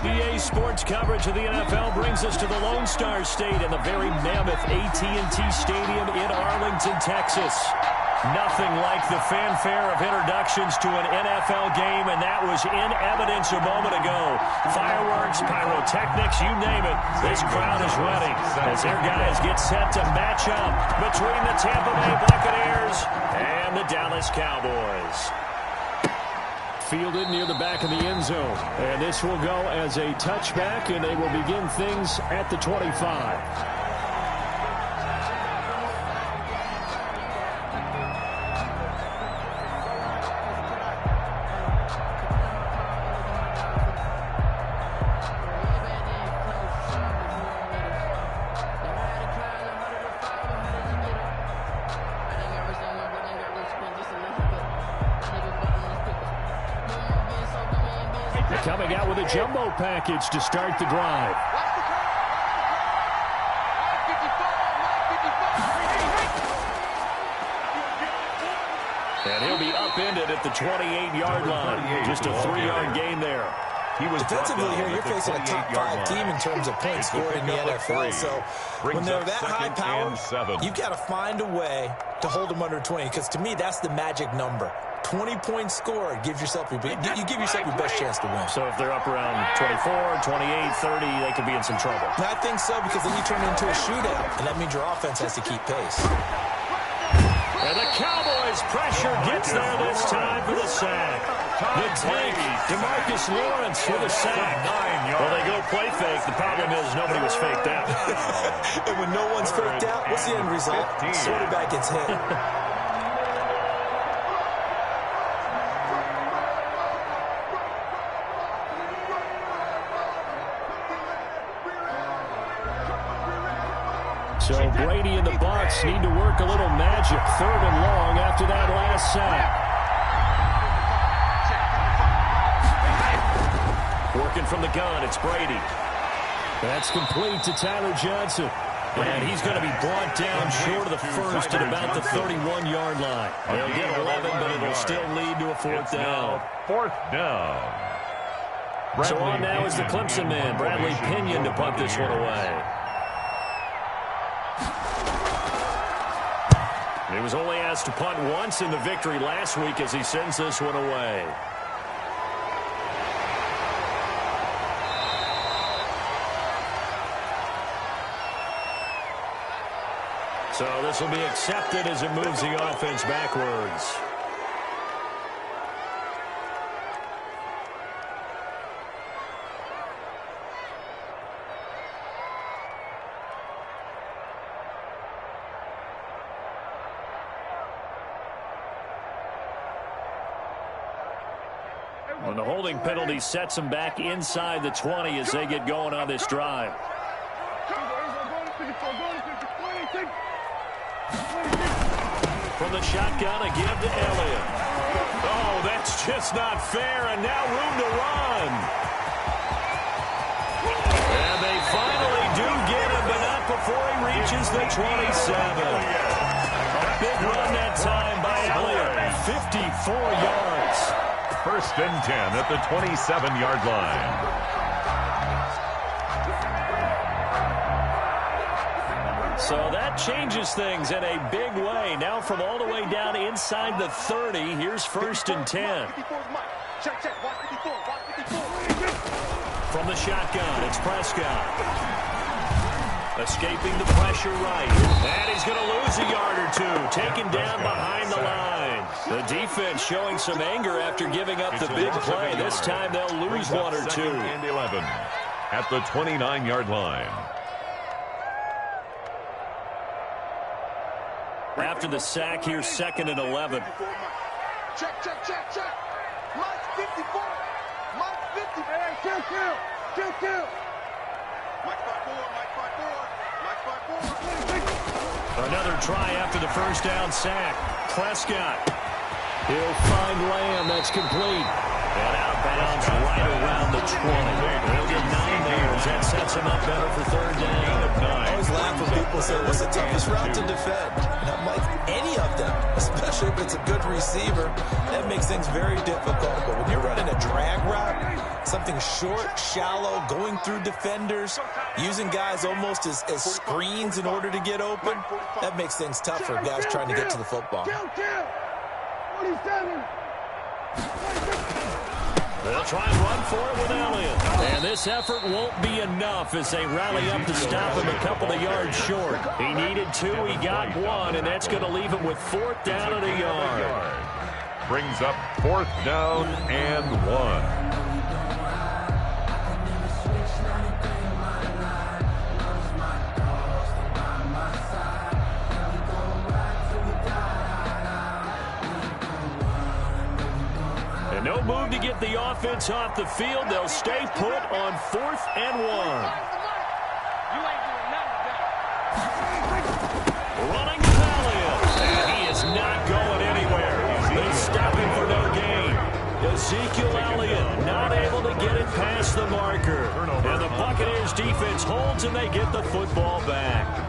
EA Sports coverage of the NFL brings us to the Lone Star State and the very mammoth AT&T Stadium in Arlington, Texas. Nothing like the fanfare of introductions to an NFL game, and that was in evidence a moment ago. Fireworks, pyrotechnics, you name it. This crowd is ready as their guys get set to match up between the Tampa Bay Buccaneers and the Dallas Cowboys. Fielded near the back of the end zone. And this will go as a touchback, and they will begin things at the 25. Coming out with a jumbo package to start the drive. And he'll be upended at the 28-yard line. Just a 3-yard gain there. Defensively here, you're facing a top 5 team in terms of points scored in the NFL. So when they're that high power, you've got to find a way to hold them under 20. Because to me, that's the magic number. 20 points scored gives yourself you give yourself your best chance to win. So if they're up around 24, 28, 30, they could be in some trouble. And I think so, because then you turn it into a shootout, and that means your offense has to keep pace. And the Cowboys pressure gets there this time for the sack. The tank, DeMarcus Lawrence for the sack. Well, they go play fake. The problem is nobody was faked out. And when no one's faked out, what's the end result? Quarterback gets hit. So Brady and the Bucs need to work a little magic. 3rd and long after that last sack. Working from the gun, it's Brady. That's complete to Tyler Johnson. And he's going to be brought down short of the first at about the 31-yard line. They'll get 11, but it'll still lead to a 4th down. 4th down. So on now is the Clemson man, Bradley Pinion, to punt this one away. He was only asked to punt once in the victory last week as he sends this one away. So this will be accepted as it moves the offense backwards. When the holding penalty sets them back inside the 20 as they get going on this drive. From the shotgun, a give to Elliott. Oh, that's just not fair, and now room to run. And they finally do get him, but not before he reaches the 27. A big run that time by Elliott. 54 yards. 1st and 10 at the 27-yard line. So that changes things in a big way. Now from all the way down inside the 30, here's 1st and 10. From the shotgun, it's Prescott. Escaping the pressure right. And he's going to lose a yard or two. Taken down behind the line. The defense showing some anger after giving up the big play. This time they'll lose 1 or 2. And 11 at the 29-yard line. After the sack, here's 2nd and 11. Check. Mike 54. Mike 50. Hey, kill. Mike 54. Another try after the 1st down sack. Prescott. He'll find Lamb. That's complete. And out of bounds right around the 20. He'll get 9 there. That sets him up better for third down. I always laugh when people say, what's the toughest route to defend? And I'm like, any of them, especially if it's a good receiver. That makes things very difficult. But when you're running a drag route, something short, shallow, going through defenders, using guys almost as screens in order to get open, that makes things tough for guys trying to get to the football. 27. They'll try and run for it with Elliott. And this effort won't be enough as they rally up to stop him a couple of yards short. He needed 2, he got 1, and that's going to leave him with 4th down and a yard. Brings up 4th down and 1. No move to get the offense off the field. They'll stay put on 4th and 1. Running with Elliott. And he is not going anywhere. They stop him for no gain. Ezekiel Elliott not able to get it past the marker. And the Buccaneers defense holds and they get the football back.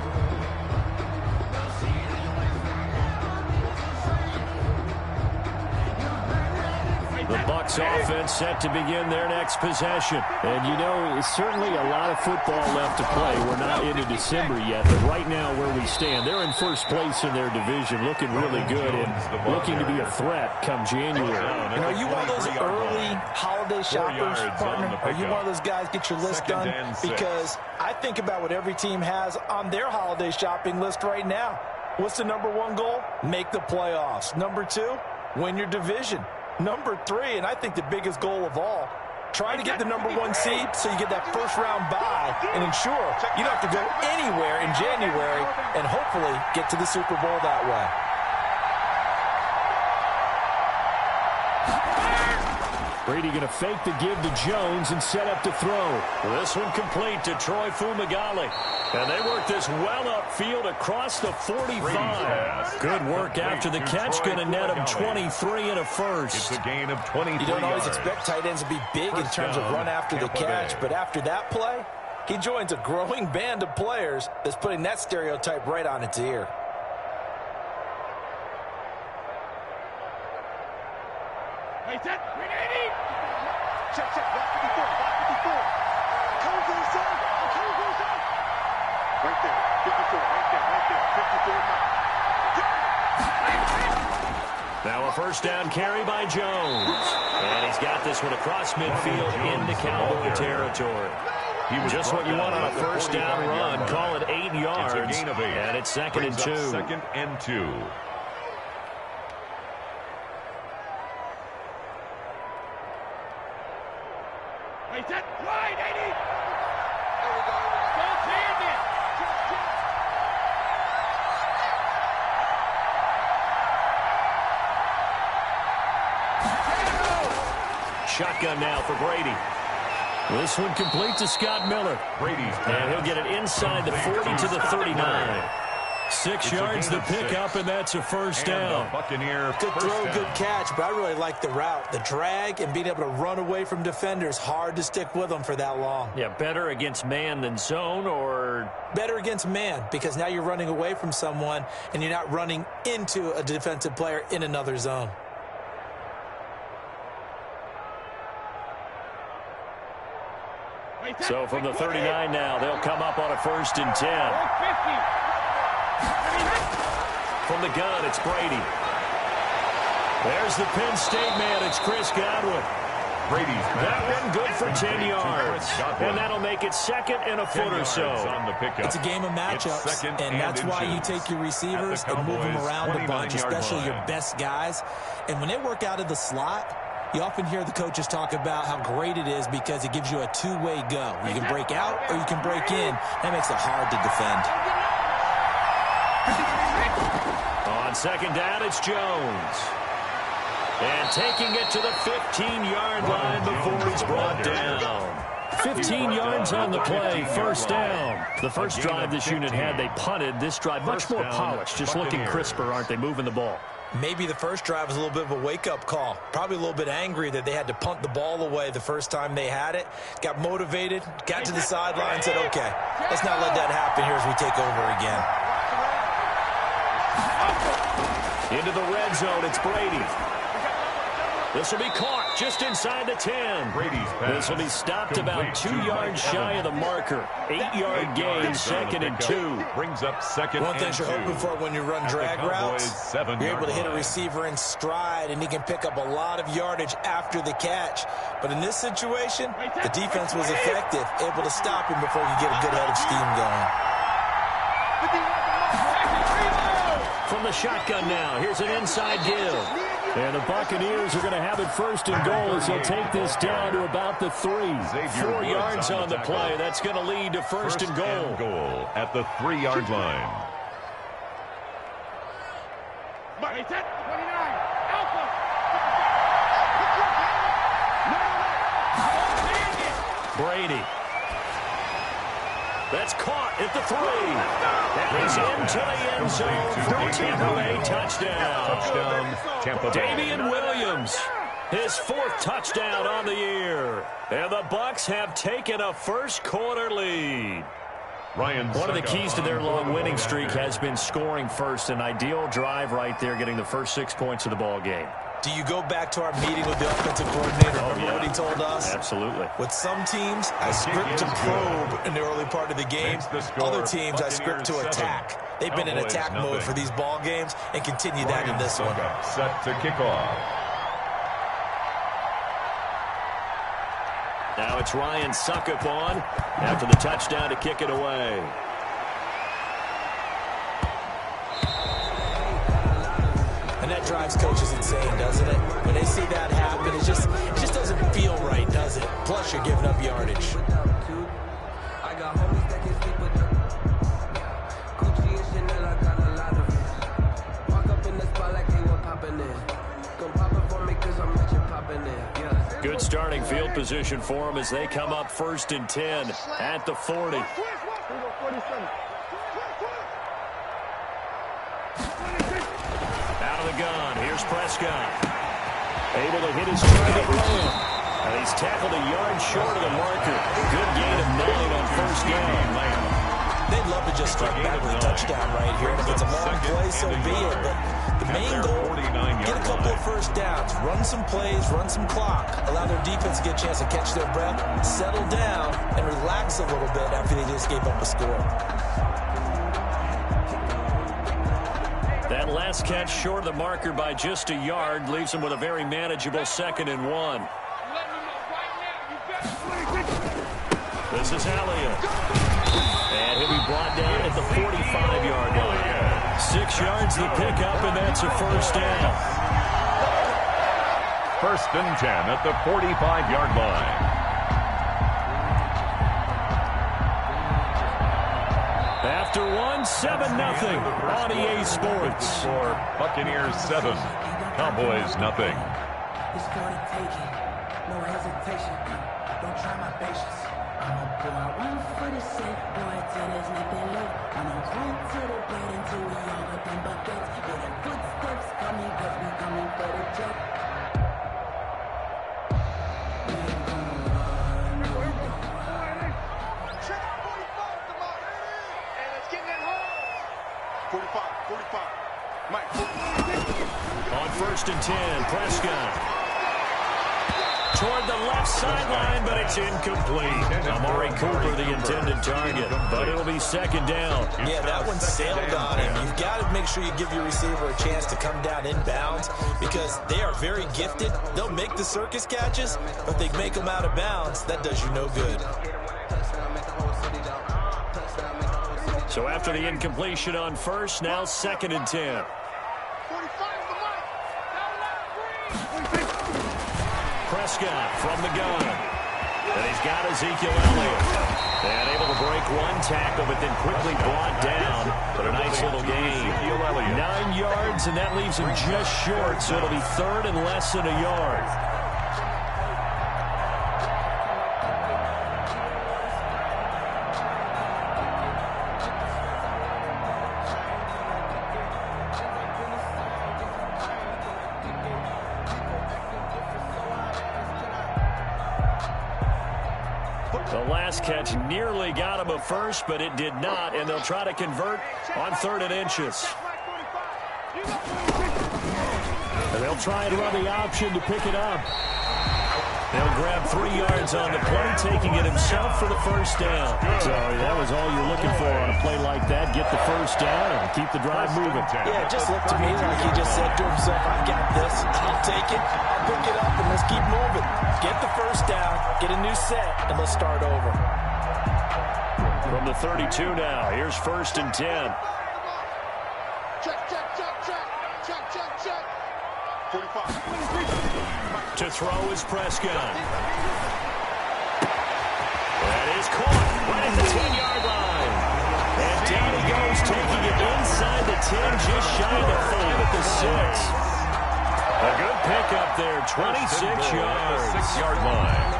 The Bucs offense set to begin their next possession. And, you know, it's certainly a lot of football left to play. We're not into December yet, but right now where we stand, they're in first place in their division, looking really good and looking to be a threat come January. And are you one of those early holiday shoppers, partner? Are you one of those guys get your list done? Because I think about what every team has on their holiday shopping list right now. What's the #1 goal? Make the playoffs. #2, win your division. #3, and I think the biggest goal of all, try to get the #1 seed so you get that first-round bye and ensure you don't have to go anywhere in January and hopefully get to the Super Bowl that way. Brady going to fake the give to Jones and set up to throw. This one complete to Troy Fumagalli. And they work this well upfield across the 45. Good work after the catch. Going to net him 23 and a first. It's a gain of 23 You don't always yards. expect tight ends to be big in terms of run after the catch, but after that play, he joins a growing band of players that's putting that stereotype right on its ear. Hey, set. Check, block 54, block 54. Come to the side, come to the side. Right there, 54, right there, 54 now. Now a first down carry by Jones. And he's got this one across midfield into Cowboy territory. Just what you want on a first down run. Call it 8 yards. It's a gain of 8. And it's 2nd and 2. 2nd and 2. Hey, set. Wide, 80. There we go. Don't hand it. Shotgun now for Brady. This one complete to Scott Miller. Brady's And he'll get it inside the 40 to the 39. 6 yards the pickup, and that's a first down. Buccaneer Good throw, good catch, but I really like the route. The drag and being able to run away from defenders, hard to stick with them for that long. Yeah, better against man than zone, or Better against man, because now you're running away from someone and you're not running into a defensive player in another zone. so from the 39 now, they'll come up on a 1st and 10. From the gun, it's Brady. There's the Penn State man. It's Chris Godwin. Brady's That one good for 10 yards. And that'll make it 2nd and a foot or so. On the pickup. It's a game of matchups, and that's why you take your receivers and move them around a bunch, especially your best guys. And when they work out of the slot, you often hear the coaches talk about how great it is because it gives you a two-way go. You can break out or you can break in. That makes it hard to defend. On 2nd down, it's Jones. And taking it to the 15-yard line before he's brought down. 15 yards on the play, 1st down. The first drive this unit had, they punted. This drive, much more polished, just looking crisper, aren't they, moving the ball? Maybe the first drive was a little bit of a wake-up call. Probably a little bit angry that they had to punt the ball away the first time they had it. Got motivated, got to the sideline, said, okay, let's not let that happen here as we take over again. Into the red zone, it's Brady. This will be caught just inside the 10. This will be stopped about 2 yards shy of the marker. 8-yard gain, 2nd and 2. Brings up 2nd and 2. One thing you're hoping for when you run drag routes, you're able to hit a receiver in stride, and he can pick up a lot of yardage after the catch. But in this situation, the defense was effective, able to stop him before you get a good head of steam going. From the shotgun now, here's an inside give. And the Buccaneers are going to have it 1st and goal as they'll take this down to about the 3. 4 yards on the play. That's going to lead to 1st and goal. At the 3-yard line. Brady. That's caught at the 3. That is into the end zone for a Tampa Bay touchdown. Tampa Bay. Damian Williams, his 4th touchdown on the year. And the Bucs have taken a first-quarter lead. One of the keys to their long winning streak has been scoring first. An ideal drive right there, getting the first 6 points of the ball game. Do you go back to our meeting with the offensive coordinator? Remember what he told us? Absolutely. With some teams, I script to probe in the early part of the game. Other teams, I script to attack. They've been in attack mode for these ball games and continue that in this one. Set to kick off. Now it's Ryan Suckup on after the touchdown to kick it away. And that drives coaches insane, doesn't it? When they see that happen, it just doesn't feel right, does it? Plus, you're giving up yardage. Good starting field position for them as they come up 1st and 10 at the 40. Out of the gun, here's Prescott. Able to hit his target low. And he's tackled a yard short of the marker. Good gain of 9 on 1st down. They'd love to just strike back with a touchdown right here. And if it's a long play, so be it. But the main goal, get a couple of first downs, run some plays, run some clock, allow their defense to get a chance to catch their breath, settle down, and relax a little bit after they just gave up a score. That last catch short of the marker by just a yard leaves them with a very manageable 2nd and 1. This is Elliott. And he'll be brought down at the 45-yard line. 6 yards to pick up, and that's a 1st down. 1st and 10 at the 45-yard line. After 7-0 on EA Sports. For Buccaneers 7, Cowboys nothing. It's for the taking. No hesitation. Don't try my patience. I'ma go out 1 for the safe, boy, till there's nothing left. I'ma run to the bed until we all up in buckets. Yeah, the footsteps coming, cause we coming for the jet. We ain't gonna run, no, we gon' run. Check out 45, come on. And let's get that home. 45. Mike, 45. On 1st and 10, Prescott. Toward the left sideline, but it's incomplete. Amari Cooper, the intended target, but it'll be 2nd down. Yeah, that one sailed on him. You've got to make sure you give your receiver a chance to come down inbounds because they are very gifted. They'll make the circus catches, but they make them out of bounds. That does you no good. So after the incompletion on 1st, now 2nd and 10. 45 Prescott from the gun. And he's got Ezekiel Elliott. And able to break 1 tackle, but then quickly brought down. But a nice little gain. 9 yards, and that leaves him just short. So it'll be 3rd and less than a yard. The last catch nearly got him a first, but it did not, and they'll try to convert on 3rd and inches. And they'll try and run the option to pick it up. They'll grab 3 yards on the play, taking it himself for the first down. So that was all you're looking for on a play like that. Get the first down and keep the drive moving. Yeah, it just looked to me like he just said to himself, I got this. I'll take it. I'll pick it up, and let's keep moving. Get the first down, get a new set, and let's start over. From the 32 now, here's 1st and 10. Check, check, check, check. Check, check, check. 45. To throw is Prescott. That is caught right at the 10-yard line. And down he goes, taking it inside the 10, just shy of the 5 at the 6. A good pickup there, 26 yards. 6-yard line.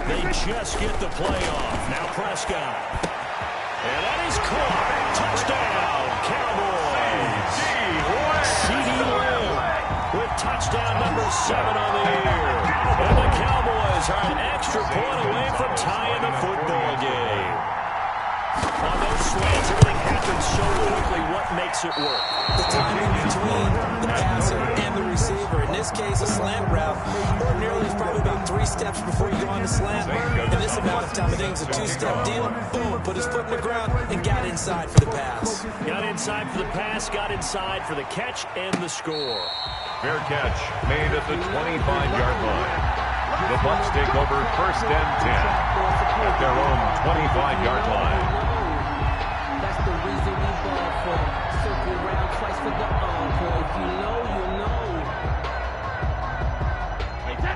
They just get the play off. Now Prescott. And that is caught. Touchdown, Cowboys. C.D. Lamb with touchdown number 7 on the year. And the Cowboys are an extra point away from tying the football game. On those slants, everything happens so quickly. What makes it work? The timing between the passer and the receiver. In this case, a slant route. Ordinarily, it's probably about 3 steps before you go on the slant. In this amount of time, I think it's a 2-step deal. Boom, put his foot in the ground and got inside for the pass. Got inside for the pass, got inside for the catch and the score. Fair catch made at the 25-yard line. The Bucs take over 1st and 10 at their own 25-yard line. That's the reason we ball for. Circle round twice for the encore. If you know, you know.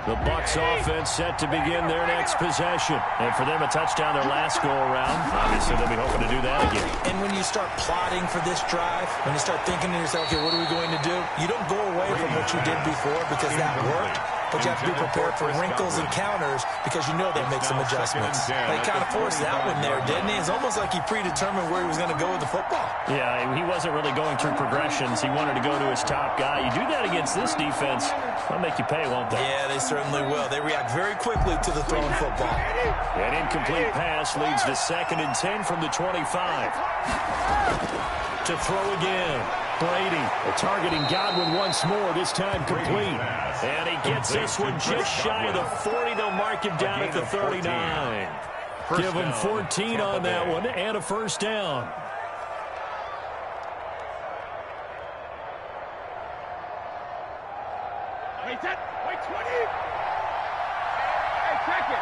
The Bucs offense set to begin their next possession. And for them, a touchdown their last go-around. Obviously, they'll be hoping to do that again. And when you start plotting for this drive, when you start thinking to yourself, okay, what are we going to do? You don't go away from what you did before because that worked. But you have to be prepared for wrinkles and counters because you know they'll make some adjustments. They kind of forced that one there, didn't he? It's almost like he predetermined where he was going to go with the football. Yeah, he wasn't really going through progressions. He wanted to go to his top guy. You do that against this defense, they'll make you pay, won't they? Yeah, they certainly will. They react very quickly to the thrown football. An incomplete pass leads to 2nd and 10 from the 25. To throw again. Brady targeting Godwin once more, this time complete. And he gets this one just shy of the 40. They'll mark him down at the 39. Give him 14 on that one and a first down. Wait, 20. Hey, check it.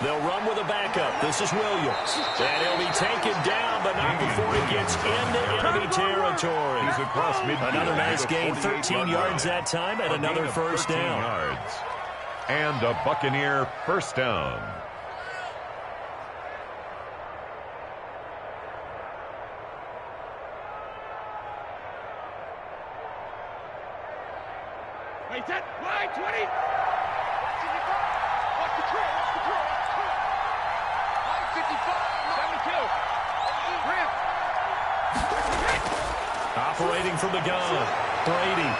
They'll run with a backup. This is Williams. And he'll be taken down, but not before he gets into enemy territory. He's across midfield. Another nice gain, 13 yards that time, and another first down. Yards. And a Buccaneer first down. Wait, 20. Watch the trail. 72. Operating from the gun, Brady.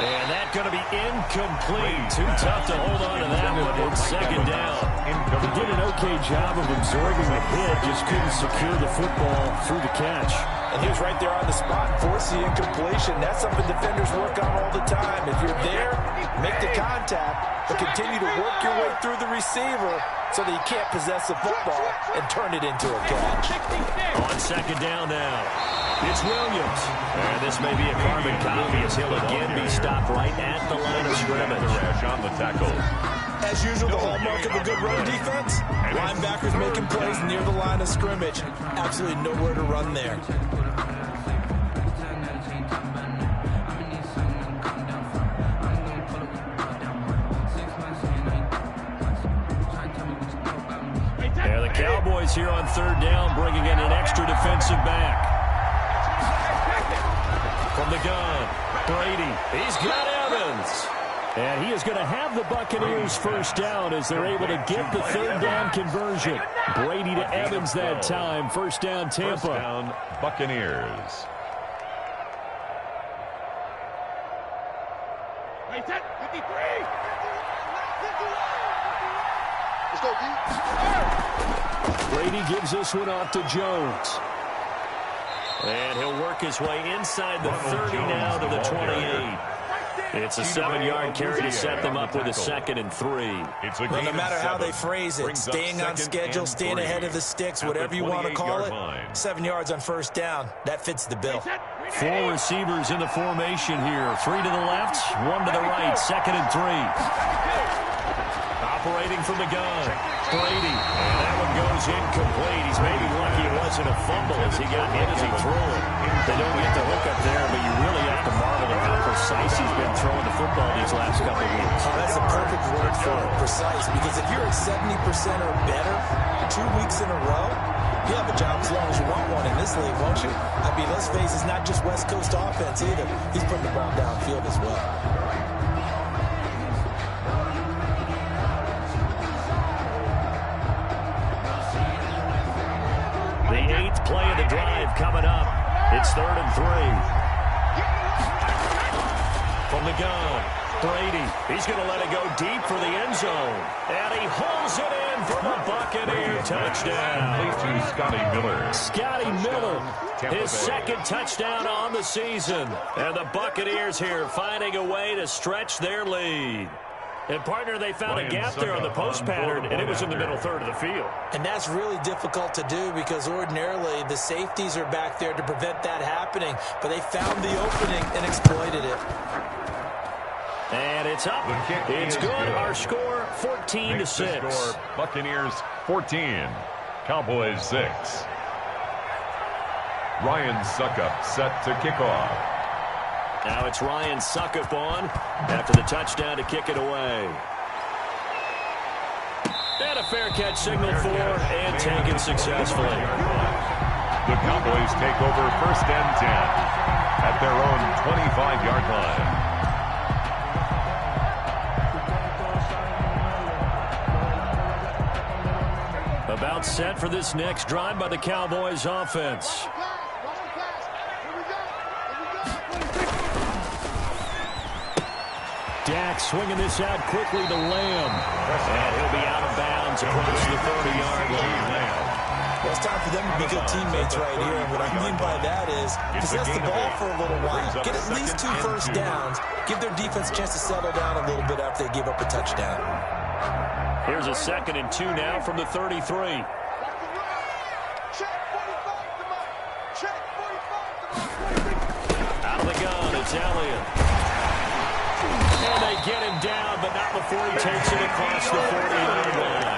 And that's going to be incomplete. Too tough to hold on to that one. It's 2nd down. He did an okay job of absorbing the hit, just couldn't secure the football through the catch. And he was right there on the spot, forcing the incompletion. That's something defenders work on all the time. If you're there, make the contact, but continue to work your way through the receiver so that you can't possess the football and turn it into a catch. On 2nd down now, it's Williams. And this may be a carbon copy as he'll again be stopped right at the line of scrimmage. On the tackle. As usual, the hallmark of a good run defense, linebackers making plays near the line of scrimmage. Absolutely nowhere to run there. Cowboys here on third down, bringing in an extra defensive back. From the gun, Brady. He's got Evans. And he is going to have the Buccaneers first down as they're able to get the third down conversion. Brady to Evans that time. First down, Tampa. First down, Buccaneers. Let's go, D. Brady gives this one off to Jones. And he'll work his way inside the 30 now to the 28. It's a 7-yard carry to set them up with a 2nd and 3. Well, no matter how they phrase it, staying on schedule, staying ahead of the sticks, whatever you want to call it, 7 yards on first down, that fits the bill. 4 receivers in the formation here. 3 to the left, 1 to the right, 2nd and 3. Operating from the gun, Brady. And that one goes incomplete. He's maybe lucky it wasn't a fumble as he got hit as he threw it. They don't get the hook up there, but you really have to marvel at how precise he's been throwing the football these last couple of weeks. Oh, that's a perfect word for it, precise, because if you're at 70% or better 2 weeks in a row, you have a job as long as you want one in this league, won't you? I mean, let's face it, it's not just West Coast offense either. He's putting the ball downfield as well. The 8th play of the drive coming up. It's 3rd and 3. From the gun, Brady. He's going to let it go deep for the end zone. And he holds it in for the Buccaneer touchdown. To Scotty Miller. Scotty Miller, his 2nd touchdown on the season. And the Buccaneers here finding a way to stretch their lead. And, partner, they found a gap there on the post pattern, and it was in the middle third of the field. And that's really difficult to do because ordinarily the safeties are back there to prevent that happening. But they found the opening and exploited it. And it's up. It's good. Our score, 14-6. Buccaneers 14. Cowboys 6. Ryan Suckup set to kick off. Now it's Ryan Suckup on after the touchdown to kick it away. And a fair catch signal for and taken successfully. The Cowboys take over 1st and 10 at their own 25-yard line. About set for this next drive by the Cowboys offense. Dak swinging this out quickly to Lamb. And he'll be out of bounds across the 30-yard line. Well, it's time for them to be good teammates right here. And what I mean by that is possess the ball for a little while. Get at least 2 first downs. Give their defense a chance to settle down a little bit after they give up a touchdown. Here's a 2nd and 2 now from the 33. Out of the gun, it's Elliott. And they get him down, but not before he takes it across the 40-yard line.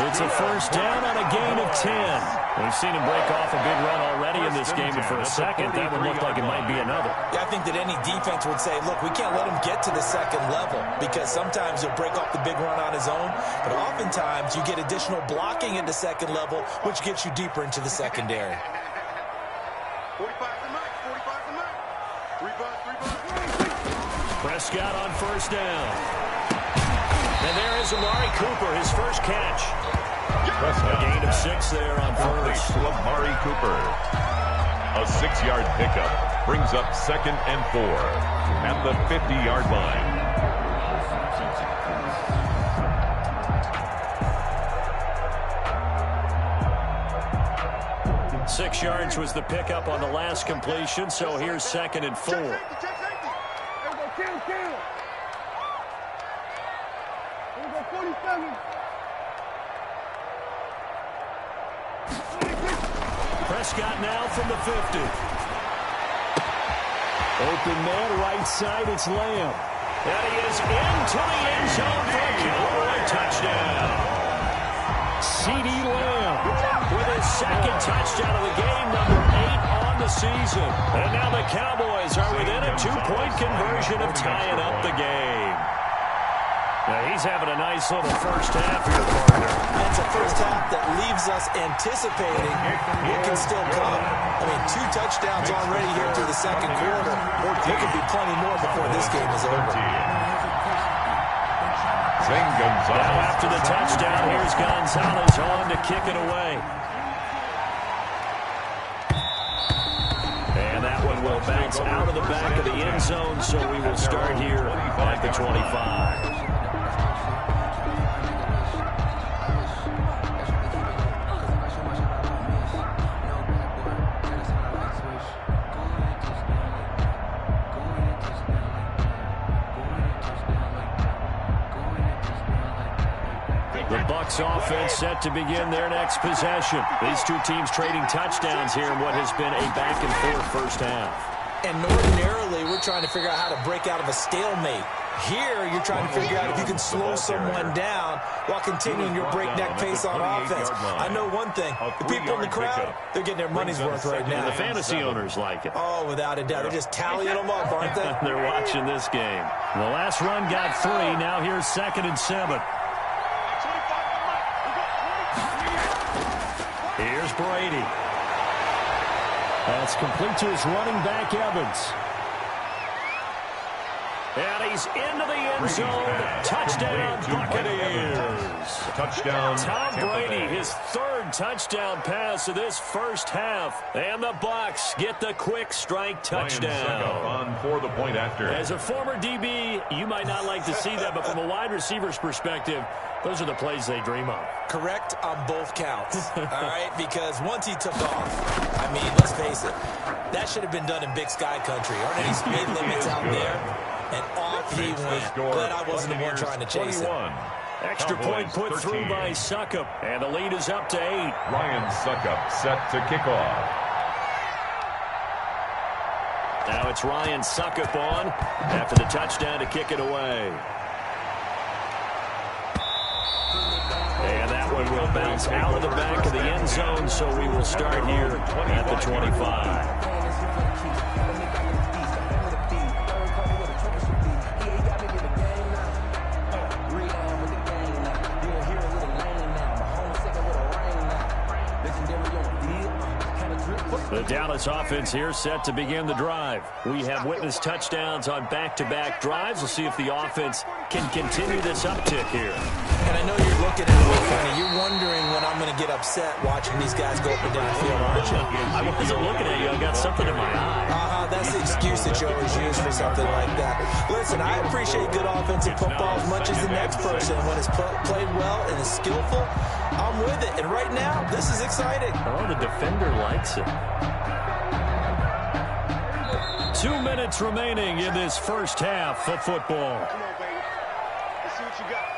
It's a first down on a gain of 10. We've seen him break off a big run already in this game, but for a second, that would look like it might be another. Yeah, I think that any defense would say, look, we can't let him get to the 2nd level because sometimes he'll break off the big run on his own, but oftentimes you get additional blocking at the 2nd level, which gets you deeper into the secondary. 45 to Mike, 45 to Mike. 3 bucks. Prescott on first down. And there is Amari Cooper, his first catch. Prescott. A gain of 6 there on first. To Amari Cooper. A 6-yard pickup brings up 2nd and 4 at the 50-yard line. 6 yards was the pickup on the last completion, so here's 2nd and 4. Prescott now from the 50. Open man, right side, it's Lamb. And he is into the end zone for a Cowboy touchdown. C.D. Lamb with his 2nd touchdown of the game, number 8 on the season. And now the Cowboys are within a 2-point conversion of tying up the game. Now he's having a nice little first half here, partner. It's a first half that leaves us anticipating what can still come. I mean, 2 touchdowns already here through the second quarter. There could be plenty more before this game is over. Now after the touchdown, here's Gonzalez on to kick it away. And that one will bounce out of the back of the end zone, so we will start here at the 25. The Bucs offense set to begin their next possession. These two teams trading touchdowns here in what has been a back-and-forth first half. And ordinarily, we're trying to figure out how to break out of a stalemate. Here, you're trying to figure out if you can slow someone down while continuing your breakneck pace on offense. I know one thing. The people in the crowd, they're getting their money's worth right now. The fantasy owners like it. Oh, without a doubt. They're just tallying them up, aren't they? They're watching this game. The last run got 3. Now here's 2nd and 7. Here's Brady. That's complete to his running back, Evans. And he's into the end zone. Touchdown, Buccaneers. Touchdown, Tom Brady, his 3rd touchdown pass of this first half. And the Bucs get the quick strike touchdown. On for the point after. As a former DB, you might not like to see that, but from a wide receiver's perspective, those are the plays they dream of. Correct on both counts, all right? Because once he took off, I mean, let's face it, that should have been done in Big Sky country. Aren't any speed limits out there? And off he went. Glad I wasn't the one trying to chase it. Extra point put through by Suckup, and the lead is up to 8. Ryan Suckup set to kick off. Now it's Ryan Suckup on after the touchdown to kick it away. And that one will bounce out of the back of the end zone, so we will start here at the 25. The Dallas offense here set to begin the drive. We have witnessed touchdowns on back-to-back drives. We'll see if the offense can continue this uptick here. And I know you're looking at me funny. You're wondering when I'm going to get upset watching these guys go up and down the field, aren't you? I wasn't looking at you. I got something in my eye. That's the excuse that you always use for something like that. Listen, I appreciate good offensive football as much as the next person. When it's played well and is skillful, I'm with it. And right now, this is exciting. Oh, the defender likes it. 2 minutes remaining in this first half of football. Come on, baby. Let's see what you got.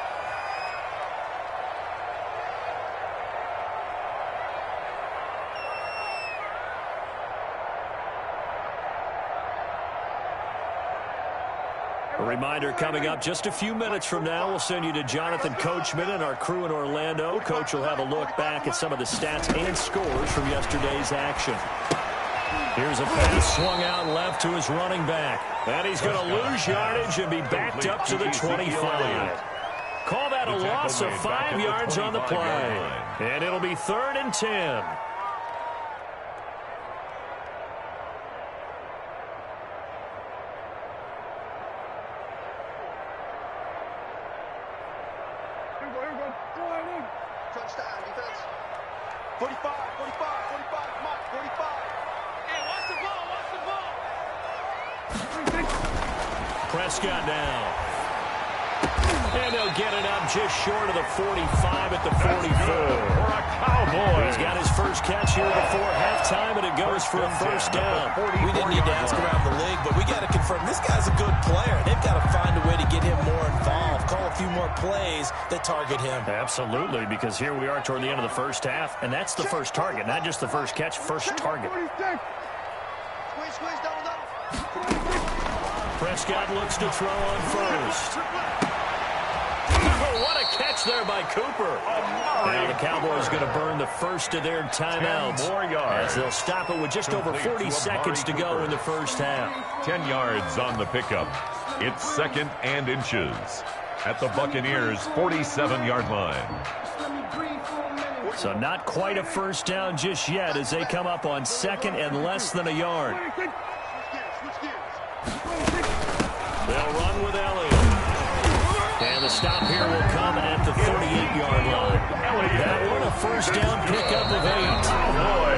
A reminder coming up just a few minutes from now. We'll send you to Jonathan Coachman and our crew in Orlando. Coach will have a look back at some of the stats and scores from yesterday's action. Here's a pass swung out left to his running back. And he's going to lose yardage and be backed up to the 25. Call that a loss of 5 yards on the play. And it'll be 3rd and 10. Touchdown, defense. 45, 45, 45, come on, 45. Hey, watch the ball, watch the ball. Prescott now. And they'll get it up just short of the 45 at the 44. For a Cowboy. He's got his first catch here before halftime, and it goes for a first down. We didn't need to ask around the league, but we got to confirm this guy's a good player. They've got to find a way to get him more involved, call a few more plays that target him. Absolutely, because here we are toward the end of the first half, and that's the first target, not just the first catch, first target. Squeeze, double. Prescott looks to throw on first. Oh, what a catch there by Cooper. Now the Cowboys going to burn the first of their timeouts as they'll stop it with just over 40 seconds to go in the first half. 10 yards on the pickup. It's 2nd and inches. at the Buccaneers' 47-yard line. So not quite a first down just yet as they come up on second and less than a yard. They'll run with Elliott. And the stop here will come at the 38-yard line. That one a first down pickup of 8. Cowboys.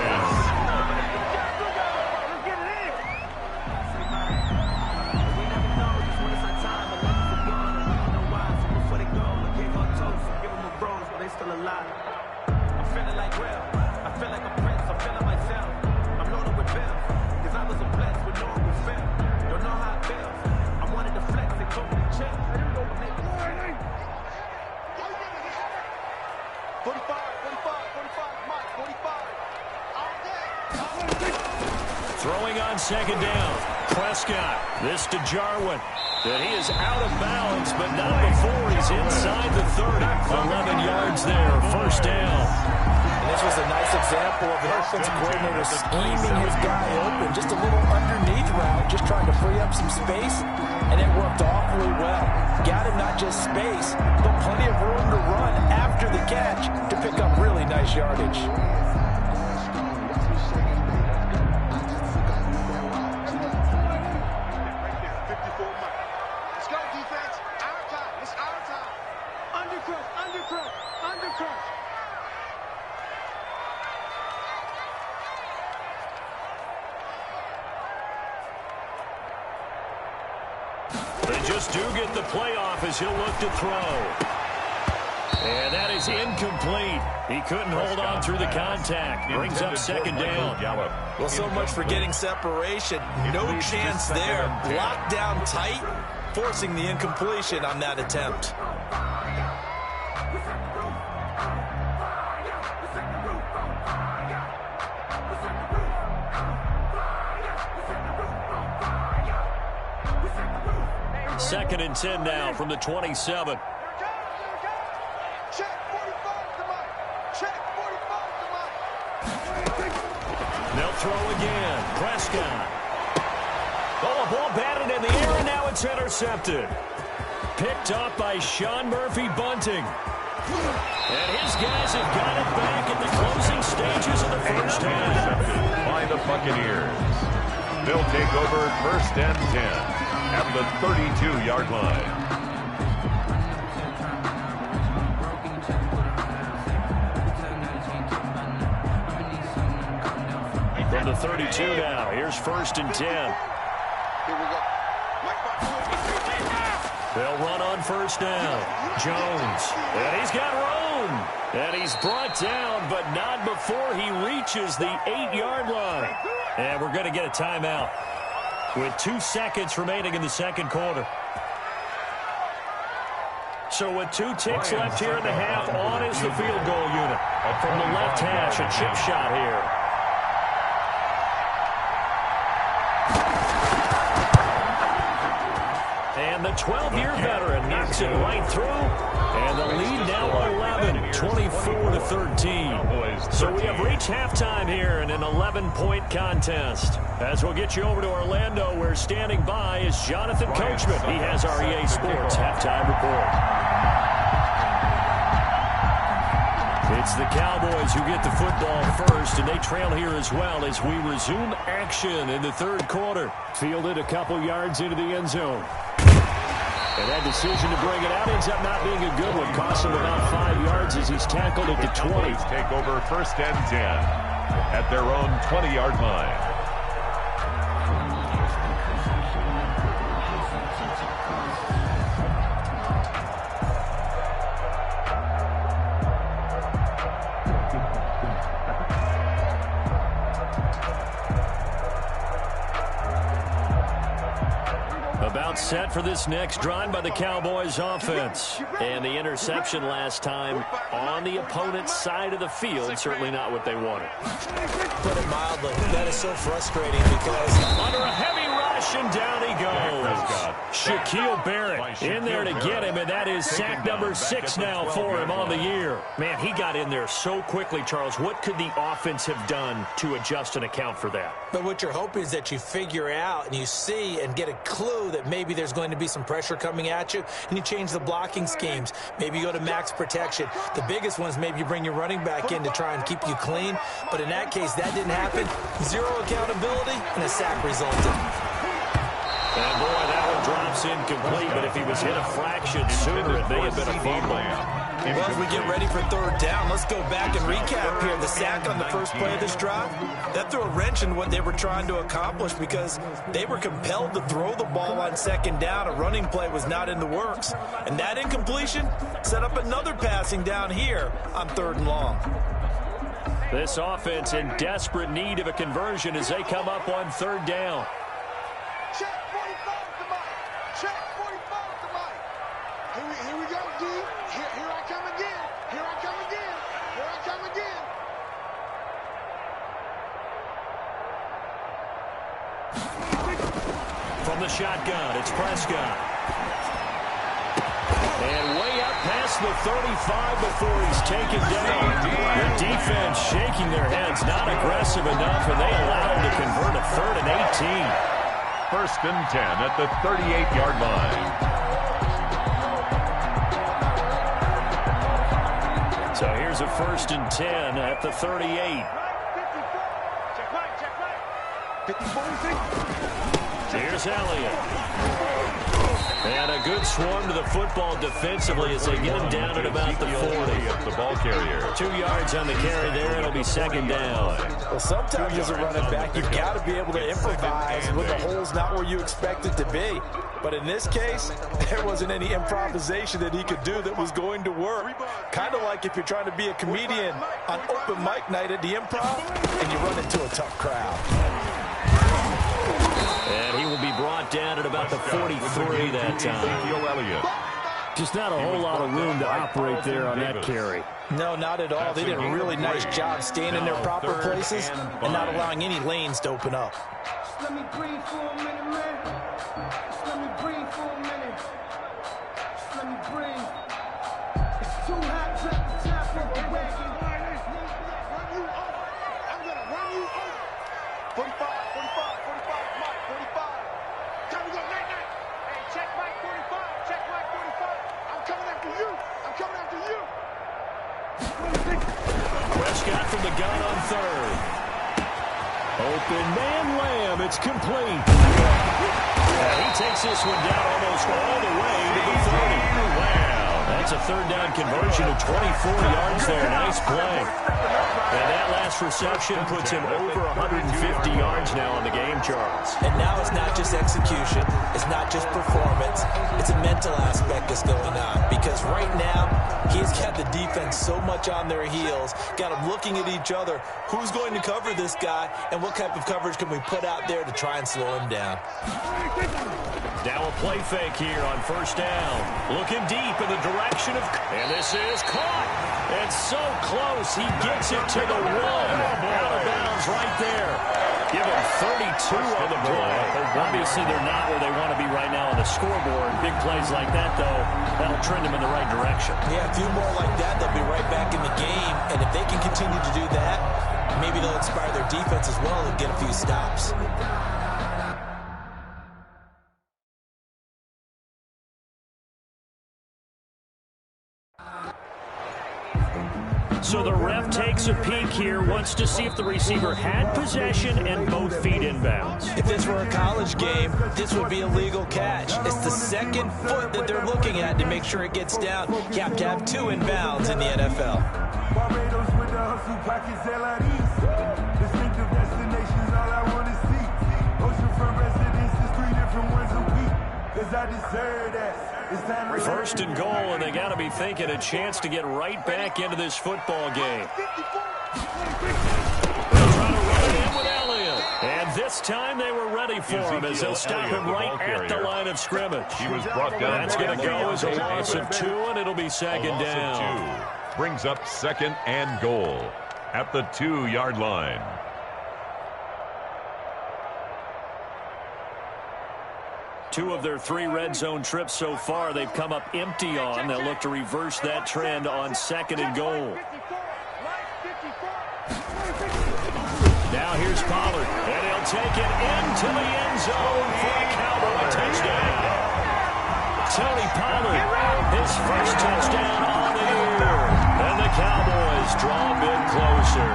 Throwing on second down. Prescott. This to Jarwin. And he is out of bounds, but not before he's inside the 30. 11 yards there. First down. And this was a nice example of the offensive coordinator scheming his guy open. Just a little underneath route, just trying to free up some space. And it worked awfully well. Got him not just space, but plenty of room to run after the catch to pick up really nice yardage. They just do get the playoff as he'll look to throw. And that is incomplete. He couldn't hold on through the contact. Brings up second down. Well, so much for getting separation. No chance there. Locked down tight, forcing the incompletion on that attempt. Second and 10 now from the 27. They'll throw again. Prescott. Oh, a ball batted in the air, and now it's intercepted. Picked up by Sean Murphy Bunting. And his guys have got it back at the closing stages of the first half. Intercepted by the Buccaneers. They'll take over first and 10. At the 32-yard line. From the 32 now, here's first and 10. Here we go. They'll run on first down. Jones. And he's got room. And he's brought down, but not before he reaches the 8-yard line. And we're going to get a timeout with 2 seconds remaining in the second quarter. So with 2 ticks left here in the half, on is the field goal unit. From the left hash, a chip shot here. And the 12-year veteran knocks it right through. And the lead now 11, 24-13. So we have reached halftime here in an 11-point contest. As we'll get you over to Orlando, where standing by is Jonathan Coachman. He has our EA Sports halftime report. It's the Cowboys who get the football first, and they trail here as well as we resume action in the third quarter. Fielded a couple yards into the end zone. And that decision to bring it out ends up not being a good one. Costs him about 5 yards as he's tackled at the 20. Take over first and 10 at their own 20-yard line. About set for this next drive by the Cowboys offense. And the interception last time on the opponent's side of the field. Certainly not what they wanted. Put it mildly. That is so frustrating because under a heavy rush, and down he goes. Shaquille Barrett in there to get him, and that is sack number 6 now for him on the year. Man, he got in there so quickly, Charles. What could the offense have done to adjust and account for that? But what you're hoping is that you figure out and you see and get a clue that maybe there's going to be some pressure coming at you, and you change the blocking schemes. Maybe you go to max protection. The biggest one is maybe you bring your running back in to try and keep you clean. But in that case, that didn't happen. Zero accountability, and a sack resulted. And boy, that one drops incomplete, but if he was hit a fraction sooner, it may have been a fumble. Well, as we get ready for third down, let's go back and recap here. The sack on the first play of this drive, that threw a wrench in what they were trying to accomplish because they were compelled to throw the ball on second down. A running play was not in the works. And that incompletion set up another passing down here on 3rd and long. This offense in desperate need of a conversion as they come up on 3rd down. Check 45 to Mike. Check 45 to Mike. Here we go, D. Here I come again. Here I come again. Here I come again. From the shotgun, it's Prescott. And way up past the 35 before he's taken down. The defense shaking their heads, not aggressive enough, and they allow him to convert a 3rd and 18. 1st and 10 at the 38-yard line. So here's a 1st and 10 at the 38. Check right. 50-46. Here's Elliott. And a good swarm to the football defensively as they get him down at about the 40. Of the ball carrier. 2 yards on the carry there. It'll be 2nd down. Well, sometimes as a running back, you've got to be able to improvise when the hole's not where you expect it to be. But in this case, there wasn't any improvisation that he could do that was going to work. Kind of like if you're trying to be a comedian on open mic night at the Improv and you run into a tough crowd. And he will be brought down at about the 43 that time. Just not a whole lot of room to operate there on that carry. No, not at all. They did a really nice job staying in their proper places and not allowing any lanes to open up. Just let me breathe for a minute, man. Just let me breathe for a minute. Just let me breathe. It's too hot to the top of the wagon. Run you over. I'm going to run you over. 45, Mike, 45. Time to go, night. Hey, check Mike 45. Check Mike 45. I'm coming after you. I'm coming after you. Prescott from the gun on 3rd. Open man Lamb. It's complete. And he takes this one down almost all the way to the 30. Wow. That's a 3rd down conversion of 24 yards there. Nice play. And that last reception puts him over 150 yards now on the game, Charles. And now it's not just execution. It's not just performance. It's a mental aspect that's going on. Because right now, he's got the defense so much on their heels, got them looking at each other. Who's going to cover this guy, and what type of coverage can we put out there to try and slow him down? Now a play fake here on 1st down. Looking deep in the direction of... And this is caught. It's so close. He gets it to the 1. Out of bounds right there. Give him 32 on the play. Obviously, they're not where they want to be right now on the scoreboard. Big plays like that, though, that'll trend them in the right direction. Yeah, a few more like that, they'll be right back in the game. And if they can continue to do that, maybe they'll inspire their defense as well and get a few stops. So the ref takes a peek here, wants to see if the receiver had possession and both feet inbounds. If this were a college game, this would be a legal catch. It's the 2nd foot that they're looking at to make sure it gets down. You have to have 2 inbounds in the NFL. Barbados with the hustle pockets, LIDs. Distinctive destinations, all I want to see. Oceanfront residences, 3 different ones a week. Cause I deserve that. 1st and goal, and they got to be thinking a chance to get right back into this football game. They'll try to run it in with Elliott. And this time they were ready for him as they'll stop him right at the line of scrimmage. He was brought down. That's going to go as a loss of 2, and it'll be 2nd down. Brings up 2nd and goal at the 2-yard line. 2 of their 3 red zone trips so far, they've come up empty on. They'll look to reverse that trend on 2nd and goal. Now here's Pollard, and he'll take it into the end zone for a Cowboy touchdown. Tony Pollard, his first touchdown on the year, and the Cowboys draw a bit closer.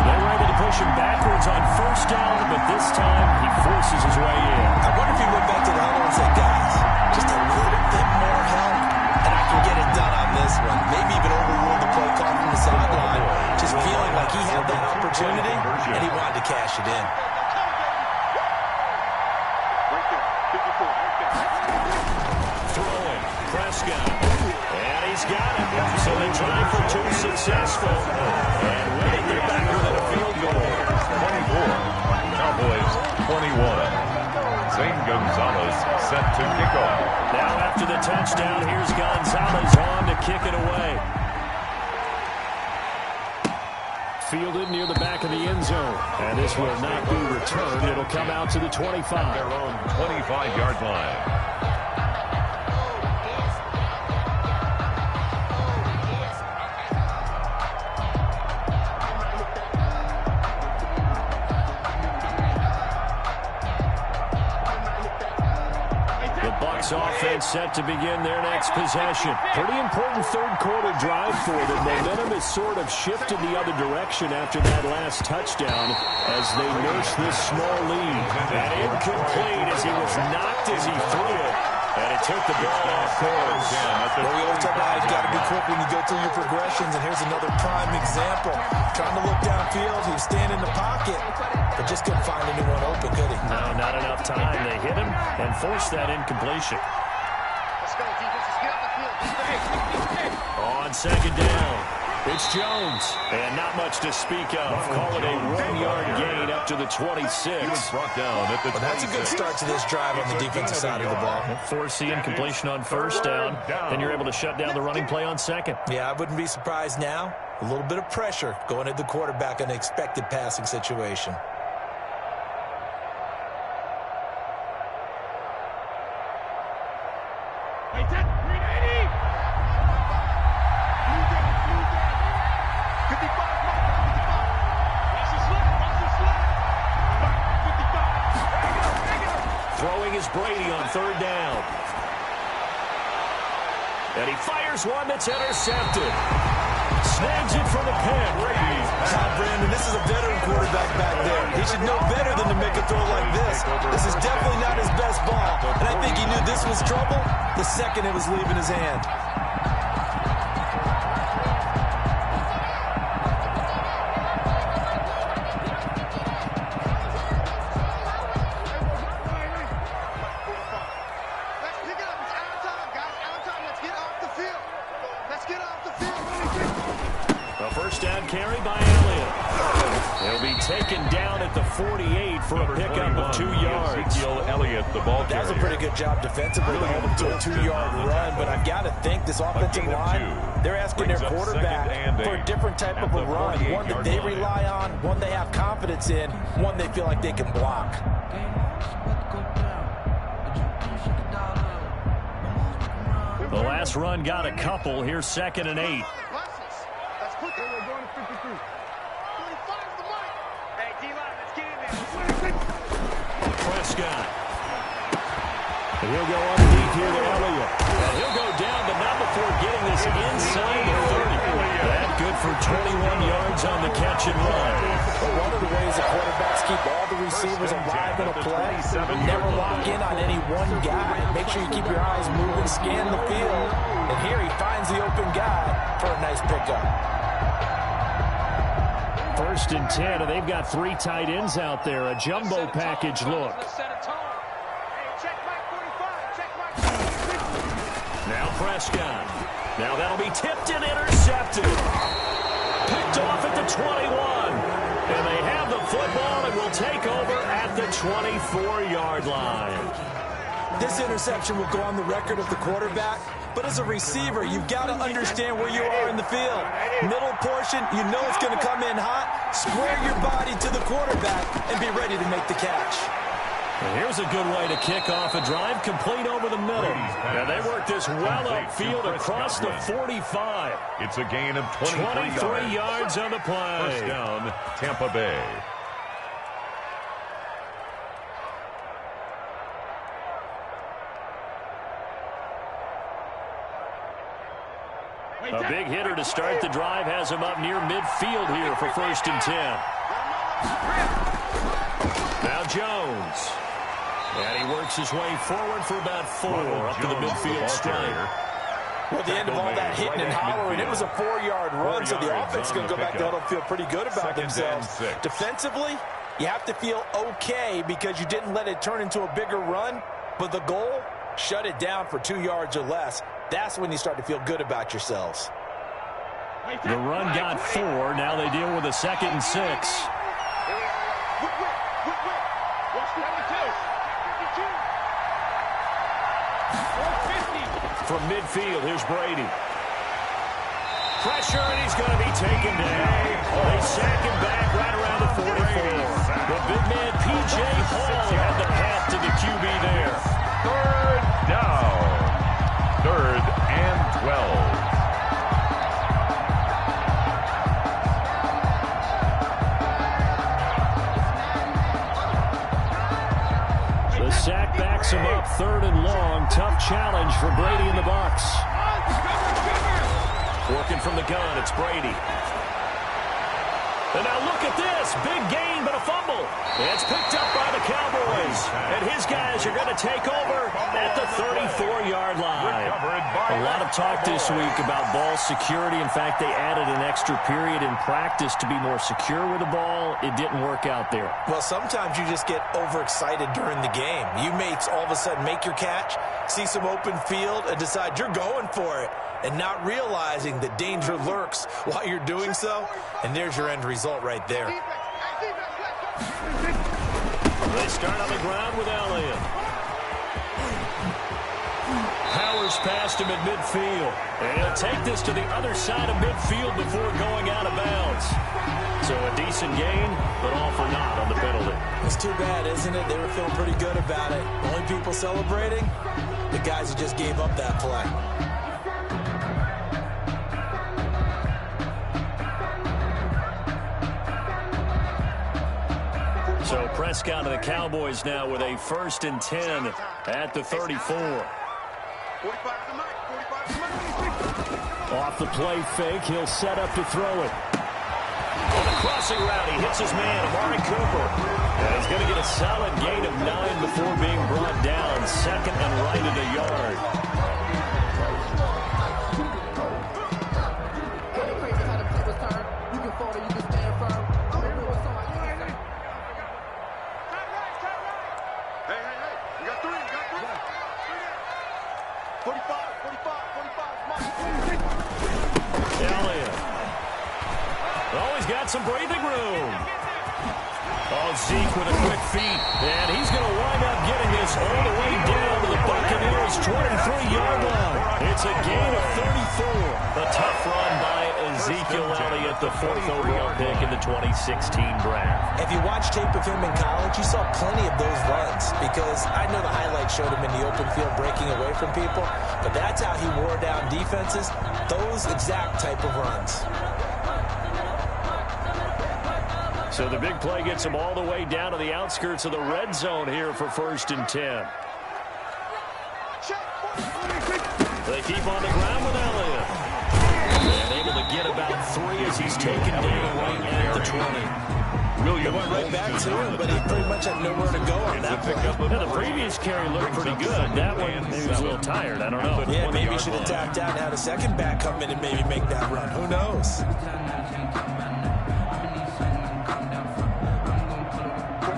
They were able to push him backwards on 1st down, but this time he forces his way in. I wonder if he went back to the huddle and said, guys, just a little bit more help, and I can get it done on this one. Maybe even overrule the play call from the sideline, just feeling like he had that opportunity, and he wanted to cash it in. Throwing, Prescott, and he's got it. So they try for 2 successful, and with it, they're back within a field goal. 24, Cowboys 21. Zane Gonzalez set to kick off. Now after the touchdown, here's Gonzalez on to kick it away. Fielded near the back of the end zone, and this will not be returned. It'll come out to the 25. Their own 25-yard line. Offense set to begin their next possession. Pretty important 3rd quarter drive for them. Momentum has sort of shifted the other direction after that last touchdown as they nurse this small lead. And incomplete as he was knocked as he threw it. And it took the ball off course. Well, we always talk about you've got to be quick when you go through your progressions, and here's another prime example. Trying to look downfield, he was standing in the pocket, but just couldn't find anyone open, could he? No, not enough time. They hit him and forced that incompletion. Let's go, defense. Let's get off the field. On 2nd down, it's Jones. And not much to speak of. Call it a 1-yard gain up to the 26. He was brought down at the 26. Well, that's a good start to this drive on the defensive side of the ball. Force the incompletion on 1st down, then you're able to shut down the running play on 2nd. Yeah, I wouldn't be surprised now. A little bit of pressure going at the quarterback in an expected passing situation. Throwing is Brady on 3rd down. And he fires one that's intercepted. Snags it for the pen. Brandon, this is a veteran quarterback back there. He should know better than to make a throw like this. This is definitely not his best ball. And I think he knew this was trouble the second it was leaving his hand. Carry by Elliott. He'll be taken down at the 48 for a pickup of 2 yards. Elliott, the ball carrier. That was a pretty good job defensively to hold him to a 2-yard run, but I've got to think this offensive line, they're asking their quarterback for a different type of a run, one that they rely on, one they have confidence in, one they feel like they can block. The last run got a couple. Here's 2nd and 8. Prescott. And he'll go underneath here to Elliott. And he'll go down, but not before getting this inside the 30. That good for 21 yards on the catch and run. But one of the ways the quarterbacks keep all the receivers alive in a play, never lock in on any one guy. Make sure you keep your eyes moving, scan the field. And here he finds the open guy for a nice pickup. 1st and 10, and they've got 3 tight ends out there. A jumbo package look. Now Prescott. Now that'll be tipped and intercepted. Picked off at the 21. And they have the football and will take over at the 24-yard line. This interception will go on the record of the quarterback, but as a receiver, you've got to understand where you are in the field. Middle portion, you know it's going to come in hot. Square your body to the quarterback and be ready to make the catch. And here's a good way to kick off a drive, complete over the middle. And they work this well upfield across the 45. It's a gain of 23 yards on the play. First down, Tampa Bay. A big hitter to start the drive has him up near midfield here for 1st and 10. Now Jones. And he works his way forward for about 4 up to the midfield stripe. Well, at the end of all that hitting and hollering, it was a 4-yard run, so the offense is going to go back to huddle, feel pretty good about themselves. Defensively, you have to feel okay because you didn't let it turn into a bigger run, but the goal, shut it down for 2 yards or less. That's when you start to feel good about yourselves. The run got 4. Now they deal with a 2nd and 6. From midfield, here's Brady. Pressure, and he's going to be taken down. They sack him back right around the 44. The big man, P.J. Hall, had the path to the QB there. 3rd down. 3rd and 12. The sack backs him up, 3rd and long. Tough challenge for Brady and the Bucs. Working from the gun, it's Brady. And now look at this. Big gain, but a fumble. It's picked up by the Cowboys. And his guys are going to take over at the 34-yard line. A lot of talk this week about ball security. In fact, they added an extra period in practice to be more secure with the ball. It didn't work out there. Well, sometimes you just get overexcited during the game. You may all of a sudden make your catch, see some open field, and decide you're going for it, and not realizing that danger lurks while you're doing so. And there's your end result right there. They start on the ground with Elliott. Powers past him at midfield. And he'll take this to the other side of midfield before going out of bounds. So a decent gain, but all for naught on the penalty. It's too bad, isn't it? They were feeling pretty good about it. The only people celebrating, the guys who just gave up that play. So Prescott of the Cowboys now with a 1st and 10 at the 34. Off the play fake, he'll set up to throw it. On the crossing route, he hits his man, Amari Cooper. And he's going to get a solid gain of 9 before being brought down. 2nd and right at a yard. Some breathing room. Oh, Zeke with a quick feet. And he's going to wind up getting this all the way down to the Buccaneers' 23-yard line. It's a gain of 34. A tough run by Ezekiel Elliott, the 4th overall pick in the 2016 draft. If you watch tape of him in college, you saw plenty of those runs because I know the highlights showed him in the open field breaking away from people, but that's how he wore down defenses, those exact type of runs. So the big play gets him all the way down to the outskirts of the red zone here for 1st and 10. They keep on the ground with Elliott. And able to get about 3 as he's taken down right at the 20. They went right back to him, but he pretty much had nowhere to go on that play. Yeah, the previous carry looked pretty good. That one, he was a little tired. I don't know. Yeah, maybe he should have tapped out and had a second back come in and maybe make that run. Who knows?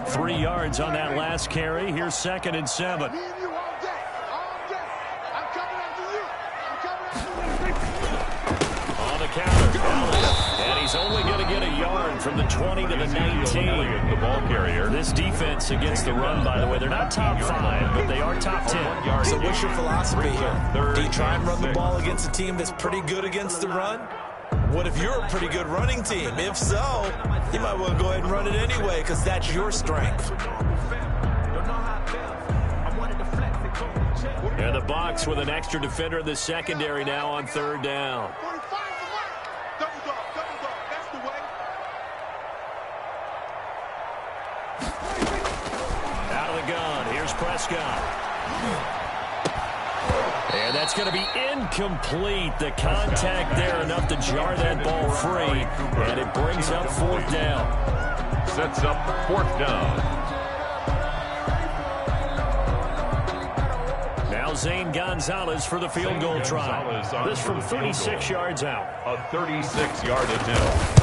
3 yards on that last carry. Here's 2nd and 7. On the counter, and he's only going to get a yard from the 20 to the 19. The ball carrier. This defense against the run, by the way, they're not top 5, but they are top 10. So what's your philosophy here? Do you try and run the ball against a team that's pretty good against the run? What if you're a pretty good running team? If so, you might want to go ahead and run it anyway because that's your strength. And the Bucs with an extra defender in the secondary now on third down. 45 for Mike. Double dog. That's the way. Out of the gun. Here's Prescott. And that's going to be incomplete. The contact there enough to jar that ball free. And it brings up fourth down. Sets up fourth down. Now Zane Gonzalez for the field goal try. This from 36 yards out. A 36-yard attempt.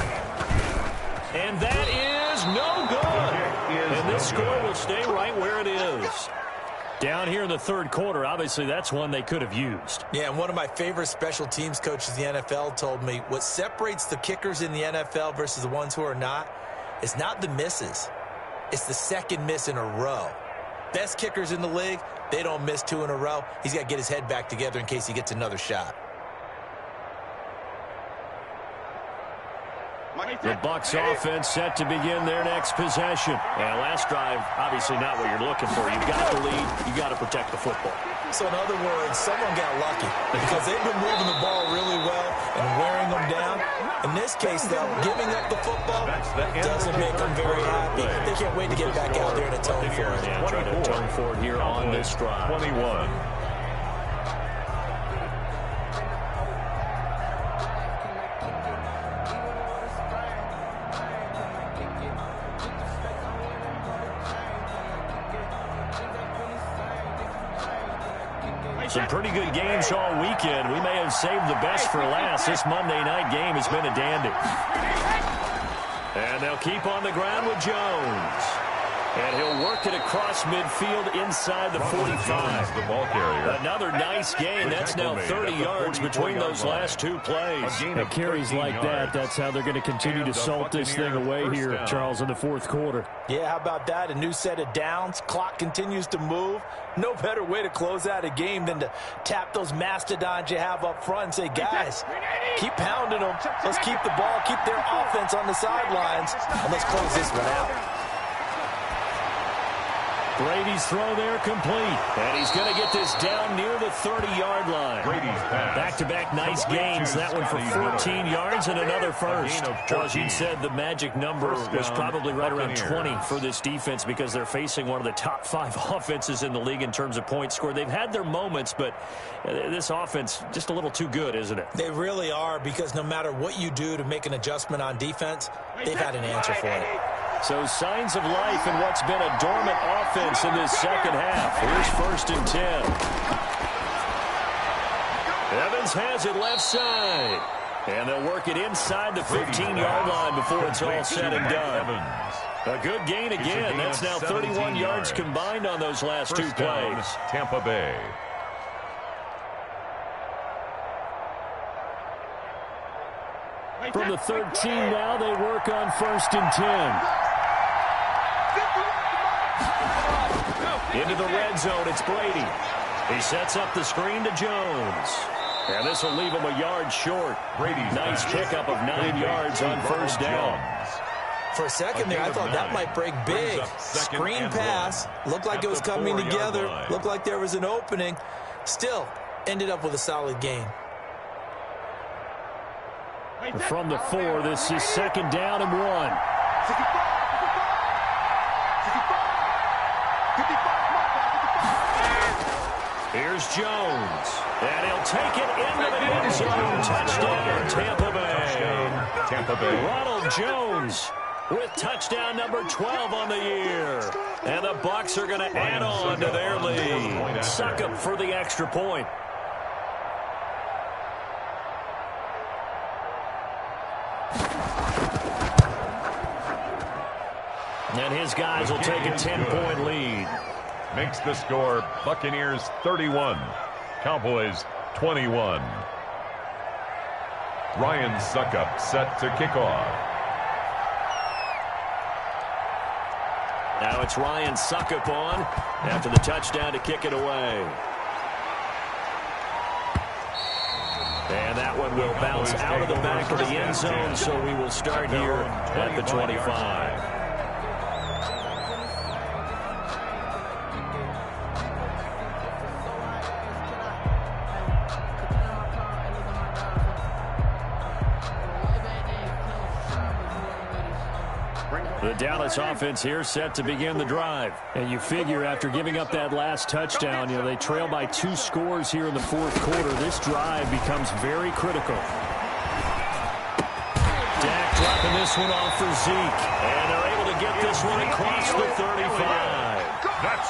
And that is no good. And this score will stay right where it is. Down here in the third quarter, obviously that's one they could have used. Yeah, and one of my favorite special teams coaches in the NFL told me what separates the kickers in the NFL versus the ones who are not is not the misses. It's the second miss in a row. Best kickers in the league, they don't miss two in a row. He's got to get his head back together in case he gets another shot. The Bucs offense set to begin their next possession. And last drive, obviously not what you're looking for. You've got the lead. You've got to protect the football. So in other words, someone got lucky because they've been moving the ball really well and wearing them down. In this case, though, giving up the football doesn't make them very happy. They can't wait to get back out there and atone for it. Yeah, try to atone for it here on this drive. 21. Some pretty good games all weekend. We may have saved the best for last. This Monday night game has been a dandy. And they'll keep on the ground with Jones. And he'll work it across midfield inside the 45. The ball carrier. Another nice gain. That's now 30 yards between those last two plays. And carries like that, that's how they're going to continue to salt this thing away here, Charles, in the fourth quarter. Yeah, how about that? A new set of downs. Clock continues to move. No better way to close out a game than to tap those mastodons you have up front and say, guys, keep pounding them. Let's keep the ball, keep their offense on the sidelines, and let's close this one out. Brady's throw there complete. And he's going to get this down near the 30-yard line. Brady's pass. Back-to-back nice gains. That one for 14 yards and another first. Charles, you said the magic number was probably right around 20 for this defense because they're facing one of the top 5 offenses in the league in terms of points scored. They've had their moments, but this offense just a little too good, isn't it? They really are, because no matter what you do to make an adjustment on defense, they've had an answer for it. So signs of life in what's been a dormant offense in this second half. Here's 1st and 10. Evans has it left side. And they'll work it inside the 15-yard line before it's all said and done. A good gain again. That's now 31 yards combined on those last two plays. Tampa Bay. From the 13 now, they work on 1st and 10. Into the red zone, it's Brady. He sets up the screen to Jones. And this will leave him a yard short. Brady's nice pickup of 9 yards on 1st down. For a second there, I thought that might break big. Screen pass. Looked like it was coming together. Looked like there was an opening. Still, ended up with a solid gain. From the 4, this is 2nd down and 1. Here's Jones. And he'll take it into the end zone. Touchdown, Tampa Bay. Tampa Bay. Ronald Jones with touchdown number 12 on the year. And the Bucs are going to add on to their lead. Succop for the extra point. And his guys will take a 10-point lead. Makes the score Buccaneers 31, Cowboys 21. Ryan Succop set to kick off. Now it's Ryan Succop on after the touchdown to kick it away. And that one will bounce out of the back of the end zone, so we will start here at the 25. Dallas offense here set to begin the drive. And you figure after giving up that last touchdown, they trail by 2 scores here in the fourth quarter. This drive becomes very critical. Dak dropping this one off for Zeke. And they're able to get this one across the 35.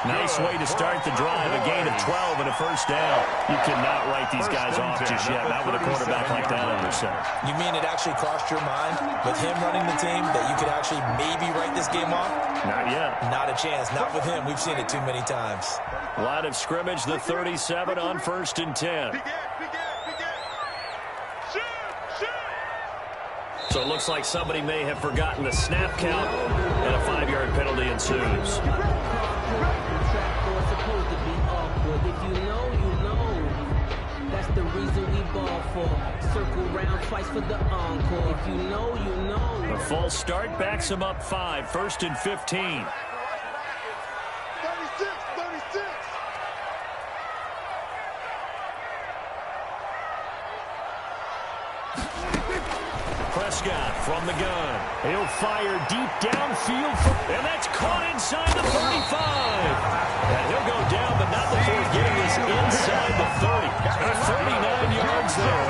Nice way to start the drive. A gain of 12 and a first down. You cannot write these guys off just yet. Not with a quarterback like that under center. You mean it actually crossed your mind with him running the team that you could actually maybe write this game off? Not yet. Not a chance. Not with him. We've seen it too many times. Line of scrimmage, the 37 on 1st and 10. So it looks like somebody may have forgotten the snap count, and a 5-yard penalty ensues. That's the reason we ball for. Circle round twice for the encore. If you know, you know. A false start backs him up 5, 1st and 15. 36. Prescott from the gun. He'll fire deep downfield, and that's caught inside the 35. And he'll go down, but not before getting this inside the 30. 39 yards there.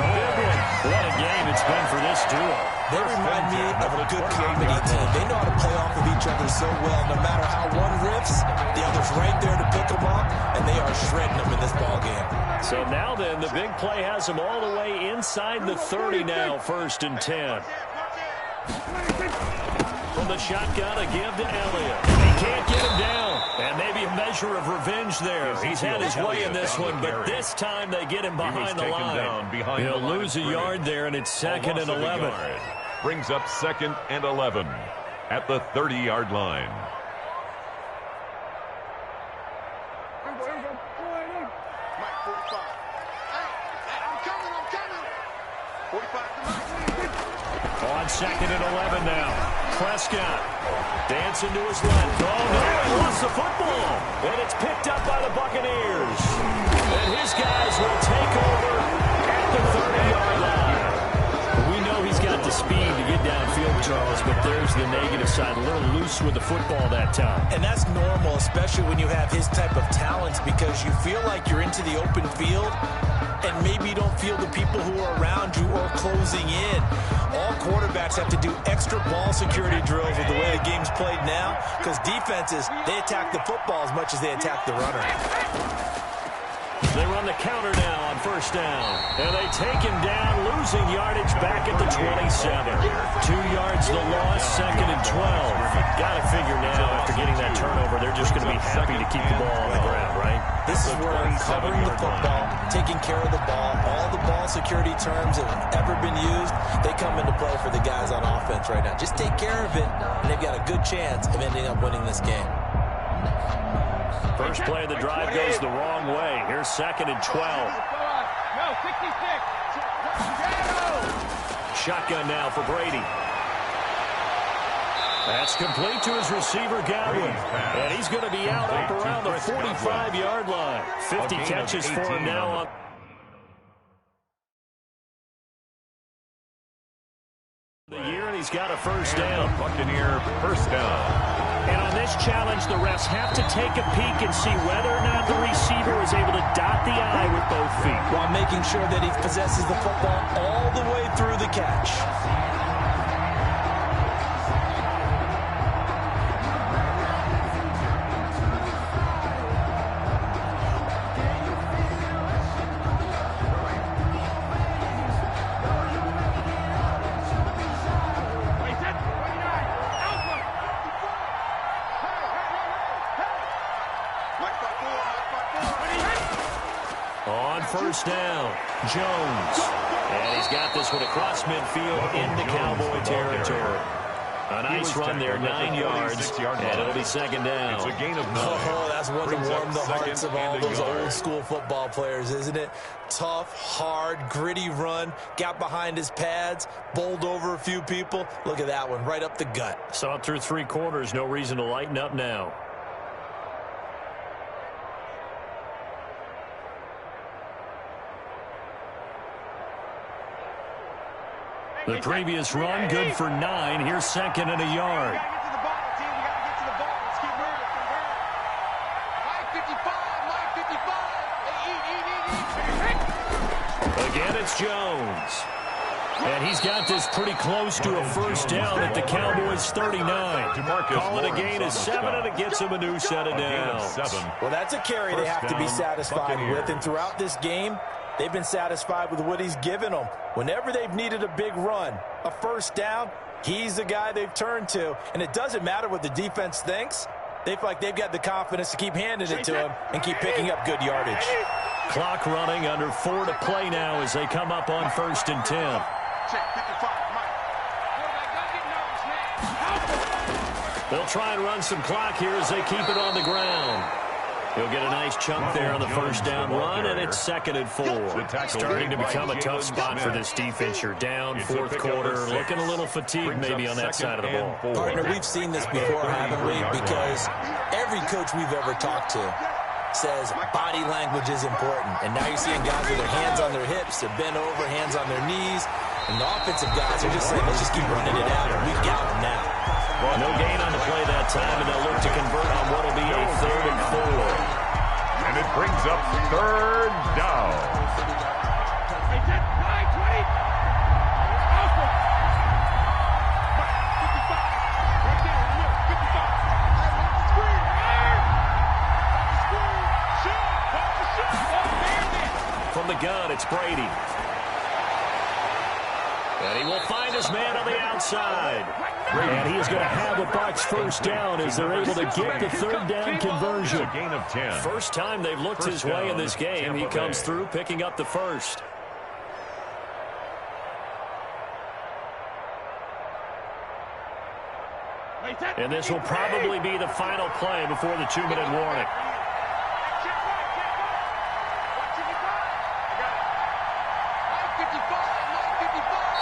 What a game it's been for this duo. They remind me of a good comedy team. They know how to play off of each other so well. No matter how one riffs, the other's right there to pick them up, and they are shredding them in this ball game. So now then, the big play has him all the way inside the 30 now, 1st and 10. From the shotgun, a give to Elliott. He can't get him down. And maybe a measure of revenge there. He's had his way in this one, but this time they get him behind the line. He'll lose a yard there, and it's 2nd and 11. Brings up 2nd and 11 at the 30-yard line. On 2nd and 11 now. Prescott dancing to his left. Oh, no, he lost the football. And it's picked up by the Buccaneers. And his guys will take over at the 30-yard line. We know he's got the speed to get downfield, Charles, but there's the negative side. A little loose with the football that time. And that's normal, especially when you have his type of talents, because you feel like you're into the open field, and maybe you don't feel the people who are around you or closing in. All quarterbacks have to do extra ball security drills with the way the game's played now, because defenses, they attack the football as much as they attack the runner. They run the counter now on 1st down. And they take him down, losing yardage back at the 27. 2 yards the loss, 2nd and 12. Got to figure now, after getting that turnover, they're just going to be happy to keep the ball on the ground, right? This is where covering the football, taking care of the ball, all the ball security terms that have ever been used, they come into play for the guys on offense right now. Just take care of it, and they've got a good chance of ending up winning this game. First play of the drive goes the wrong way. Here's 2nd and 12. No, 66. Shotgun now for Brady. That's complete to his receiver, Godwin. And he's going to be out up around the 45-yard line. 50 catches for him now on the year, and he's got a first down. Buccaneer first down. And on this challenge, the refs have to take a peek and see whether or not the receiver is able to dot the I with both feet, while making sure that he possesses the football all the way through the catch. First down, Jones. And he's got this one across midfield into Cowboy territory. A nice run there, 9 yards, and it'll be 2nd down. It's a gain of 9. Oh, that's one to warm the hearts of all those old-school football players, isn't it? Tough, hard, gritty run, got behind his pads, bowled over a few people. Look at that one, right up the gut. Saw it through 3 quarters, no reason to lighten up now. The previous run, good for 9. Here's 2nd and a yard. Again, it's Jones. And he's got this pretty close to a first down at the Cowboys' 39. Call it a gain of 7, and it gets him a new set of downs. Well, that's a carry they have to be satisfied with. And throughout this game, they've been satisfied with what he's given them. Whenever they've needed a big run, a first down, he's the guy they've turned to. And it doesn't matter what the defense thinks. They feel like they've got the confidence to keep handing it to him and keep picking up good yardage. Clock running, under 4 to play now as they come up on 1st and 10. They'll try and run some clock here as they keep it on the ground. He'll get a nice chunk there on the first down run, and it's 2nd and 4. Starting to become a tough spot for this defense. You're down 4th quarter, looking a little fatigued maybe on that side of the ball. Partner, we've seen this before, haven't we? Because every coach we've ever talked to says body language is important. And now you're seeing guys with their hands on their hips, they're bent over, hands on their knees. And the offensive guys are just saying, let's just keep running it out. And we've got them now. Well, no gain on the play that time, and they'll look to convert on what will be a 3rd and 4. And it brings up 3rd down. From the gun, it's Brady. And he will find his man on the outside. And he is going to have the Bucs first down as they're able to get the 3rd down conversion. A gain of 10. First time they've looked his way in this game. He comes through picking up the first. And this will probably be the final play before the 2-minute warning.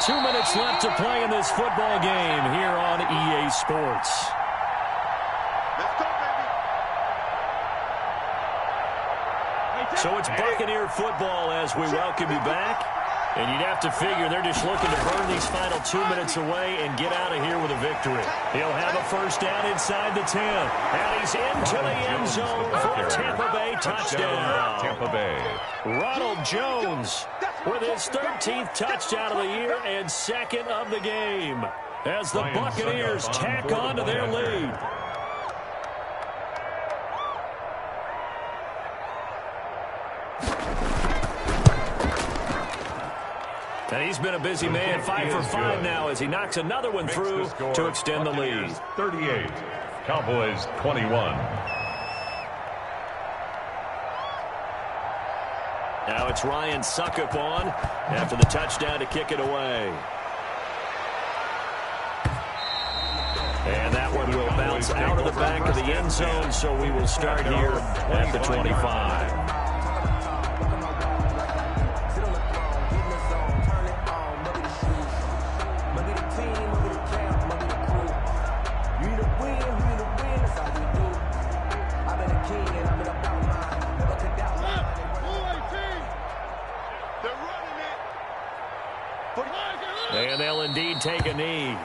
Two minutes left to play in this football game here on EA Sports. So it's Buccaneer football as we welcome you back. And you'd have to figure they're just looking to burn these final 2 minutes away and get out of here with a victory. He'll have a first down inside the 10. And he's into the end zone for a Tampa Bay touchdown. Tampa Bay. Ronald Jones with his 13th touchdown of the year and 2nd of the game as the Buccaneers tack on to their lead. And he's been a busy man, 5 for 5 now as he knocks another one through to extend the lead. 38, Cowboys 21. Now it's Ryan Suckup on after the touchdown to kick it away. And that one will bounce out of the back of the end zone, so we will start here at the 25. And they'll indeed take a knee.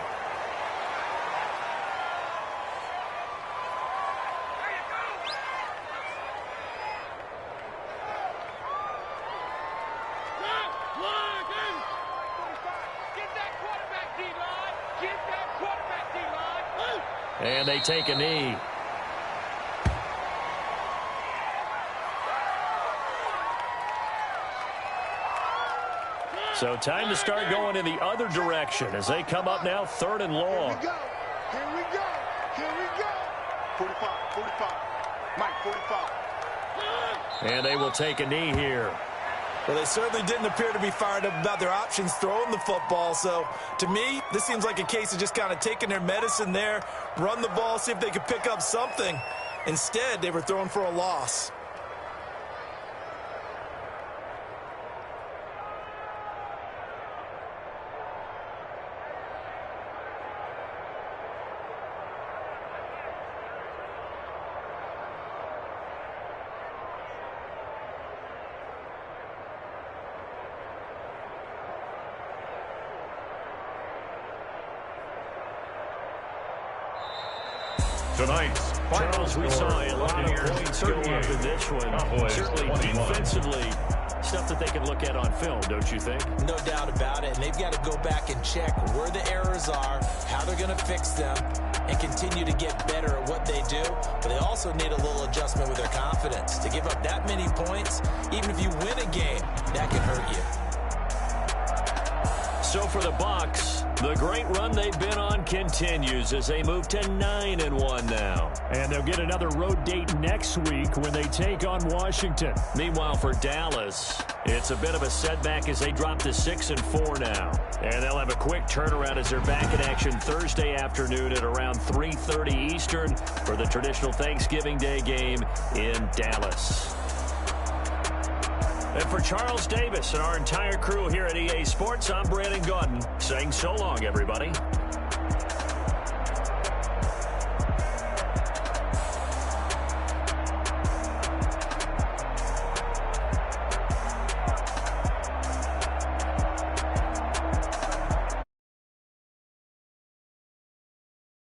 And they take a knee. So time to start going in the other direction as they come up now 3rd and long. Here we go. Here we go. Here we go. 45, 45. Mike, 45. And they will take a knee here. Well, they certainly didn't appear to be fired up about their options throwing the football. So, to me, this seems like a case of just kind of taking their medicine there, run the ball, see if they could pick up something. Instead, they were throwing for a loss. Tonight's final Charles, we saw a lot of points let's go up in this one. Cowboys, Certainly 21. Defensively, stuff that they can look at on film, don't you think? No doubt about it. And they've got to go back and check where the errors are, how they're going to fix them, and continue to get better at what they do. But they also need a little adjustment with their confidence. To give up that many points, even if you win a game, that can hurt you. So for the Bucs, the great run they've been on continues as they move to 9-1 now. And they'll get another road date next week when they take on Washington. Meanwhile, for Dallas, it's a bit of a setback as they drop to 6-4 now. And they'll have a quick turnaround as they're back in action Thursday afternoon at around 3:30 Eastern for the traditional Thanksgiving Day game in Dallas. And for Charles Davis and our entire crew here at EA Sports, I'm Brandon Gaudin saying so long, everybody.